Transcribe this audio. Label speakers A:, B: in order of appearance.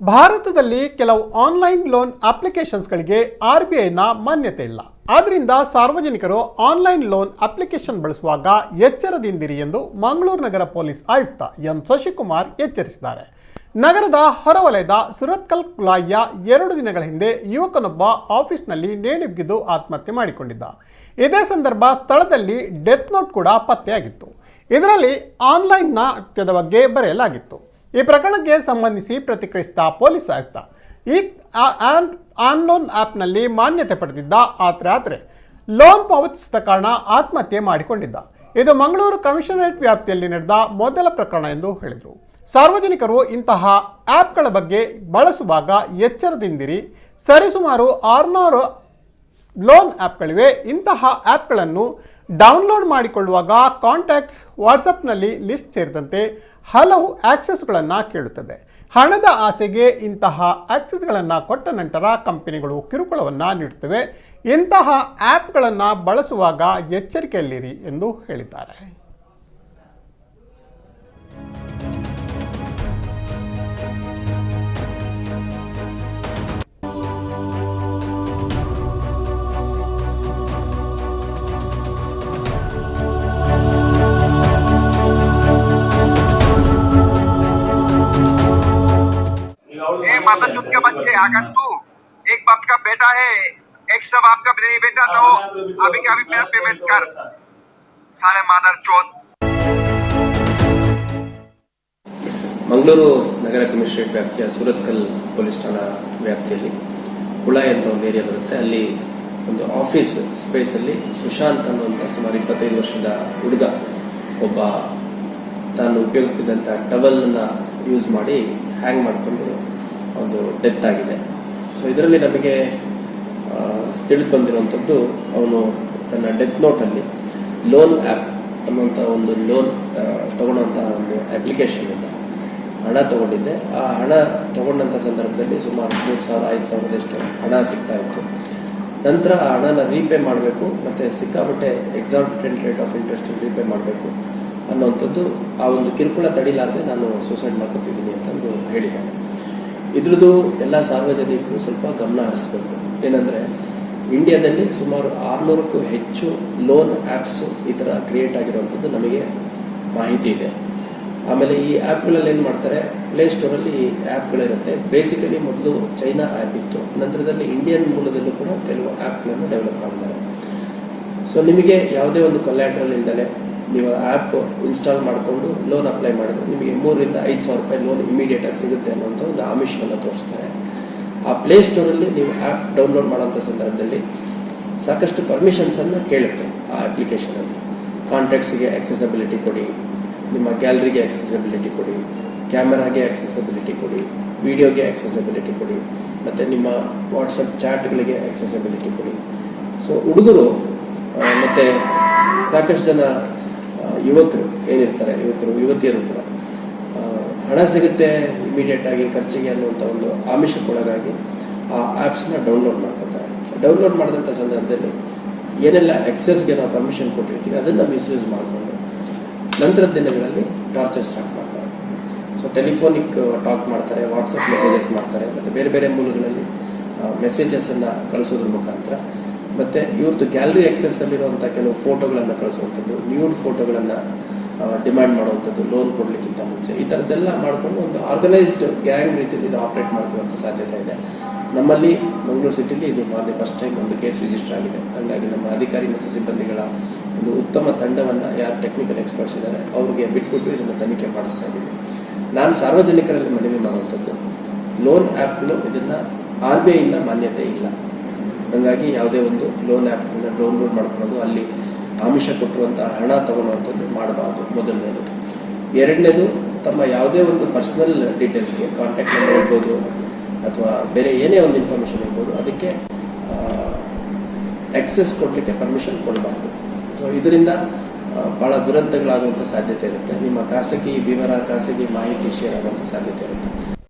A: ಭಾರತದಲ್ಲಿ ಕೆಲವು online loan ಅಪ್ಲಿಕೇಶನ್ಸ್ಗಳಿಗೆ RBIನ ಮಾನ್ಯತೆ ಇಲ್ಲ. ಆದ್ದರಿಂದ ಸಾರ್ವಜನಿಕರು ಆನ್ಲೈನ್ ಲೋನ್ ಅಪ್ಲಿಕೇಶನ್ ಬಳಸುವಾಗ ಎಚ್ಚರದಿಂದಿರಿ ಎಂದು ಮಂಗಳೂರು ನಗರ ಪೊಲೀಸ್ ಆಯುಕ್ತ ಎಂ ಶಶಿಕುಮಾರ್ ಎಚ್ಚರಿಸಿದ್ದಾರೆ. ನಗರದ ಹೊರವಲಯದ ಸುರತ್ಕಲ್ ಕುಲಾಯಿಯ 2 ದಿನಗಳ ಹಿಂದೆ ಯುವಕನೊಬ್ಬ ಆಫೀಸ್ನಲ್ಲಿ ನೇಣಿಬಿಗಿದು ಆತ್ಮಹತ್ಯೆ ಮಾಡಿಕೊಂಡಿದ್ದ. ಇದೇ ಸಂದರ್ಭ ಸ್ಥಳದಲ್ಲಿ ಡೆತ್ ನೋಟ್ ಕೂಡ ಪತ್ತೆಯಾಗಿತ್ತು. ಇದರಲ್ಲಿ ಆನ್ಲೈನ್ನ ಅತ್ಯದ ಬಗ್ಗೆ ಬರೆಯಲಾಗಿತ್ತು. ಈ ಪ್ರಕರಣಕ್ಕೆ ಸಂಬಂಧಿಸಿ ಪ್ರತಿಕ್ರಿಯಿಸಿದ ಪೊಲೀಸ್ ಆಯುಕ್ತ, ಈ ಆನ್ಲೋನ್ ಆ್ಯಪ್ನಲ್ಲಿ ಮಾನ್ಯತೆ ಪಡೆದಿದ್ದ ಆದರೆ ಲೋನ್ ಪಾವತಿಸಿದ ಕಾರಣ ಆತ್ಮಹತ್ಯೆ ಮಾಡಿಕೊಂಡಿದ್ದ. ಇದು ಮಂಗಳೂರು ಕಮಿಷನರೇಟ್ ವ್ಯಾಪ್ತಿಯಲ್ಲಿ ನಡೆದ ಮೊದಲ ಪ್ರಕರಣ ಎಂದು ಹೇಳಿದರು. ಸಾರ್ವಜನಿಕರು ಇಂತಹ ಆ್ಯಪ್ಗಳ ಬಗ್ಗೆ ಬಳಸುವಾಗ ಎಚ್ಚರದಿಂದಿರಿ. ಸರಿಸುಮಾರು 600 ಲೋನ್ ಆ್ಯಪ್ಗಳಿವೆ. ಇಂತಹ ಆ್ಯಪ್ಗಳನ್ನು ಡೌನ್ಲೋಡ್ ಮಾಡಿಕೊಳ್ಳುವಾಗ ಕಾಂಟ್ಯಾಕ್ಟ್ಸ್, ವಾಟ್ಸಪ್ನಲ್ಲಿ ಲಿಸ್ಟ್ ಸೇರಿದಂತೆ ಹಲವು ಆಕ್ಸೆಸ್ಗಳನ್ನು ಕೇಳುತ್ತದೆ. ಹಣದ ಆಸೆಗೆ ಇಂತಹ ಆಕ್ಸೆಸ್ಗಳನ್ನು ಕೊಟ್ಟ ನಂತರ ಕಂಪನಿಗಳು ಕಿರುಕುಳವನ್ನು ನೀಡುತ್ತವೆ. ಇಂತಹ ಆ್ಯಪ್ಗಳನ್ನು ಬಳಸುವಾಗ ಎಚ್ಚರಿಕೆಯಲ್ಲಿರಿ ಎಂದು ಹೇಳಿದ್ದಾರೆ.
B: माता चुत के बच्चे अगर तू एक बाप का बेटा है, एक सब आपका नहीं बेटा, तो अभी क्या अभी मेरा पेमेंट कर सारे मादर चोत.
C: ಮಂಗಳೂರು ನಗರ ಕಮಿಷನರೇಟ್ ವ್ಯಾಪ್ತಿಯ ಸುರತ್ಕಲ್ ಪೊಲೀಸ್ ಠಾಣಾ ವ್ಯಾಪ್ತಿಯಲ್ಲಿ ಕುಳಾಯಿ ಅಂತ ಒಂದು ಏರಿಯಾ ಬರುತ್ತೆ. ಅಲ್ಲಿ ಒಂದು ಆಫೀಸ್ ಸ್ಪೇಸಲ್ಲಿ ಸುಶಾಂತ್ ಅನ್ನುವಂಥ ಸುಮಾರು 25 ವರ್ಷದ ಹುಡುಗ ಒಬ್ಬ ತಾನು ಉಪಯೋಗಿಸ್ತಿದ್ದಂಥ ಟವಲನ್ನು ಯೂಸ್ ಮಾಡಿ ಹ್ಯಾಂಗ್ ಮಾಡಿಕೊಂಡು ಒಂದು ಡೆತ್ ಆಗಿದೆ. ಸೊ ಇದರಲ್ಲಿ ನಮಗೆ ತಿಳಿದು ಬಂದಿರುವಂಥದ್ದು, ಅವನು ತನ್ನ ಡೆತ್ ನೋಟಲ್ಲಿ ಲೋನ್ ಆ್ಯಪ್ ಅನ್ನುವಂಥ ಒಂದು ಲೋನ್ ತಗೊಳ್ಳೋಂಥ ಒಂದು ಅಪ್ಲಿಕೇಶನ್ನಿಂದ ಹಣ ತಗೊಂಡಿದ್ದೆ. ಆ ಹಣ ತಗೊಂಡಂಥ ಸಂದರ್ಭದಲ್ಲಿ ಸುಮಾರು 3,000-5,000 ಹಣ ಸಿಗ್ತಾ ಇತ್ತು. ನಂತರ ಆ ಹಣನ ರೀಪೇ ಮಾಡಬೇಕು ಮತ್ತು ಸಿಕ್ಕಾಪಟ್ಟೆ exorbitant rate of interest repay ಮಾಡಬೇಕು ಅನ್ನೋವಂಥದ್ದು ಆ ಒಂದು ಕಿರುಕುಳ ತಡಿಲಾರದೆ ನಾನು ಸೂಸೈಡ್ ಮಾಡ್ಕೊತಿದ್ದೀನಿ ಅಂತಂದು ಹೇಳಿದ್ದಾನೆ. ಇದ್ರದ್ದು ಎಲ್ಲ ಸಾರ್ವಜನಿಕರು ಸ್ವಲ್ಪ ಗಮನ ಹರಿಸಬೇಕು. ಏನಂದರೆ ಇಂಡಿಯಾದಲ್ಲಿ ಸುಮಾರು 600ಕ್ಕೂ ಹೆಚ್ಚು ಲೋನ್ ಆ್ಯಪ್ಸು ಈ ಥರ ಕ್ರಿಯೇಟ್ ಆಗಿರುವಂಥದ್ದು ನಮಗೆ ಮಾಹಿತಿ ಇದೆ. ಆಮೇಲೆ ಈ ಆ್ಯಪ್ಗಳಲ್ಲಿ ಏನು ಮಾಡ್ತಾರೆ, ಪ್ಲೇಸ್ಟೋರಲ್ಲಿ ಈ ಆ್ಯಪ್ಗಳಿರುತ್ತೆ. ಬೇಸಿಕಲಿ ಮೊದಲು ಚೈನಾ ಆ್ಯಪ್ ಇತ್ತು, ನಂತರದಲ್ಲಿ ಇಂಡಿಯನ್ ಮೂಲದಲ್ಲೂ ಕೂಡ ಕೆಲವು ಆ್ಯಪ್ಗಳನ್ನು ಡೆವಲಪ್ ಮಾಡಿದ್ದಾರೆ. ಸೊ ನಿಮಗೆ ಯಾವುದೇ ಒಂದು ಕೊಲ್ಯಾಟ್ರಲ್ ಇಲ್ದಲೆ ನೀವು ಆ್ಯಪ್ ಇನ್ಸ್ಟಾಲ್ ಮಾಡಿಕೊಂಡು ಲೋನ್ ಅಪ್ಲೈ ಮಾಡಿದ್ರೆ ನಿಮಗೆ 3,000-5,000 ರೂಪಾಯಿ ಲೋನ್ ಇಮಿಡಿಯೇಟಾಗಿ ಸಿಗುತ್ತೆ ಅನ್ನೋಂಥ ಒಂದು ಆಮಿಷವನ್ನು ತೋರಿಸ್ತಾರೆ. ಆ ಪ್ಲೇಸ್ಟೋರಲ್ಲಿ ನೀವು ಆ್ಯಪ್ ಡೌನ್ಲೋಡ್ ಮಾಡೋಂಥ ಸಂದರ್ಭದಲ್ಲಿ ಸಾಕಷ್ಟು ಪರ್ಮಿಷನ್ಸನ್ನು ಕೇಳುತ್ತೆ. ಆ ಅಪ್ಲಿಕೇಶನಲ್ಲಿ ಕಾಂಟ್ಯಾಕ್ಟ್ಸಿಗೆ ಆಕ್ಸೆಸಬಿಲಿಟಿ ಕೊಡಿ, ನಿಮ್ಮ ಗ್ಯಾಲರಿಗೆ ಆಕ್ಸೆಸಬಿಲಿಟಿ ಕೊಡಿ, ಕ್ಯಾಮರಾಗೆ ಆಕ್ಸೆಸಬಿಲಿಟಿ ಕೊಡಿ, ವಿಡಿಯೋಗೆ ಆಕ್ಸೆಸಬಿಲಿಟಿ ಕೊಡಿ, ಮತ್ತು ನಿಮ್ಮ ವಾಟ್ಸಪ್ ಚಾಟ್ಗಳಿಗೆ ಆಕ್ಸೆಸಬಿಲಿಟಿ ಕೊಡಿ. ಸೊ ಹುಡುಗರು ಮತ್ತು ಸಾಕಷ್ಟು ಜನ ಯುವಕರು ಏನಿರ್ತಾರೆ, ಯುವತಿಯರು ಕೂಡ ಹಣ ಸಿಗುತ್ತೆ ಇಮಿಡಿಯೇಟಾಗಿ ಖರ್ಚಿಗೆ ಅನ್ನುವಂಥ ಒಂದು ಆಮಿಷಕ್ಕೊಳಗಾಗಿ ಆ ಆ್ಯಪ್ಸ್ನ ಡೌನ್ಲೋಡ್ ಮಾಡ್ಕೊತಾರೆ. ಡೌನ್ಲೋಡ್ ಮಾಡಿದಂಥ ಸಂದರ್ಭದಲ್ಲಿ ಏನೆಲ್ಲ ಎಕ್ಸೆಸ್ಗೆ ನಾವು ಪರ್ಮಿಷನ್ ಕೊಟ್ಟಿರ್ತೀವಿ ಅದನ್ನು ಮಿಸ್ಯೂಸ್ ಮಾಡಿಕೊಂಡು ನಂತರದ ದಿನಗಳಲ್ಲಿ ಟಾರ್ಚರ್ ಸ್ಟಾರ್ಟ್ ಮಾಡ್ತಾರೆ. ಸೊ ಟೆಲಿಫೋನಿಕ್ ಟಾಕ್ ಮಾಡ್ತಾರೆ, ವಾಟ್ಸಪ್ ಮೆಸೇಜಸ್ ಮಾಡ್ತಾರೆ, ಮತ್ತು ಬೇರೆ ಬೇರೆ ಮೂಲಗಳಲ್ಲಿ ಮೆಸೇಜಸನ್ನು ಕಳಿಸೋದ್ರ ಮುಖಾಂತರ, ಮತ್ತು ಇವ್ರದ್ದು ಗ್ಯಾಲರಿ ಆಕ್ಸೆಸ್ಸಲ್ಲಿರುವಂಥ ಕೆಲವು ಫೋಟೋಗಳನ್ನು ಕಳಿಸುವಂಥದ್ದು, ನ್ಯೂಡ್ ಫೋಟೋಗಳನ್ನು ಡಿಮ್ಯಾಂಡ್ ಮಾಡುವಂಥದ್ದು ಲೋನ್ ಕೊಡಲಿಕ್ಕಿಂತ ಮುಂಚೆ, ಈ ಥರದ್ದೆಲ್ಲ ಮಾಡಿಕೊಂಡು ಒಂದು ಆರ್ಗನೈಸ್ಡ್ ಗ್ಯಾಂಗ್ ರೀತಿಯಲ್ಲಿ ಇದು ಆಪ್ರೇಟ್ ಮಾಡ್ತಿರುವಂಥ ಸಾಧ್ಯತೆ ಇದೆ. ನಮ್ಮಲ್ಲಿ ಮಂಗಳೂರು ಸಿಟಿಲಿ ಇದು ಫಸ್ಟ್ ಟೈಮ್ ಒಂದು ಕೇಸ್ ರಿಜಿಸ್ಟರ್ ಆಗಿದೆ. ಹಾಗಾಗಿ ನಮ್ಮ ಅಧಿಕಾರಿ ಮತ್ತು ಸಿಬ್ಬಂದಿಗಳ ಒಂದು ಉತ್ತಮ ತಂಡವನ್ನು ಯಾರು ಟೆಕ್ನಿಕಲ್ ಎಕ್ಸ್ಪರ್ಟ್ಸ್ ಇದ್ದಾರೆ ಅವ್ರಿಗೆ ಬಿಟ್ಬಿಟ್ಟು ಇದನ್ನು ತನಿಖೆ ಮಾಡಿಸ್ತಾ ಇದ್ದೀವಿ. ನಾನು ಸಾರ್ವಜನಿಕರಲ್ಲಿ ಮನವಿ ಮಾಡುವಂಥದ್ದು, ಲೋನ್ ಆ್ಯಪ್ಗಳು ಇದನ್ನು RBIಯಿಂದ ಮಾನ್ಯತೆ ಇಲ್ಲ. ಹಾಗಾಗಿ ಯಾವುದೇ ಒಂದು ಲೋನ್ ಆ್ಯಪ್ನ ಡೌನ್ಲೋಡ್ ಮಾಡ್ಕೊಳ್ಳೋದು, ಅಲ್ಲಿ ಆಮಿಷ ಕೊಟ್ಟಿರುವಂಥ ಹಣ ತಗೊಳ್ಳುವಂಥದ್ದು ಮಾಡಬಾರ್ದು. ಮೊದಲನೇದು. ಎರಡನೇದು, ತಮ್ಮ ಯಾವುದೇ ಒಂದು ಪರ್ಸನಲ್ ಡೀಟೇಲ್ಸ್ಗೆ ಕಾಂಟ್ಯಾಕ್ಟ್ ನಂಬರ್ ಇರ್ಬೋದು ಅಥವಾ ಬೇರೆ ಏನೇ ಒಂದು ಇನ್ಫಾರ್ಮೇಷನ್ ಇರ್ಬೋದು, ಅದಕ್ಕೆ ಆಕ್ಸೆಸ್ ಕೊಡಲಿಕ್ಕೆ ಪರ್ಮಿಷನ್ ಕೊಡಬಾರ್ದು. ಸೊ ಇದರಿಂದ ಭಾಳ ದುರಂತಗಳಾಗುವಂಥ ಸಾಧ್ಯತೆ ಇರುತ್ತೆ. ನಿಮ್ಮ ಖಾಸಗಿ ವಿವರ, ಖಾಸಗಿ ಮಾಹಿತಿ ಶೇರ್ ಆಗುವಂಥ ಸಾಧ್ಯತೆ ಇರುತ್ತೆ.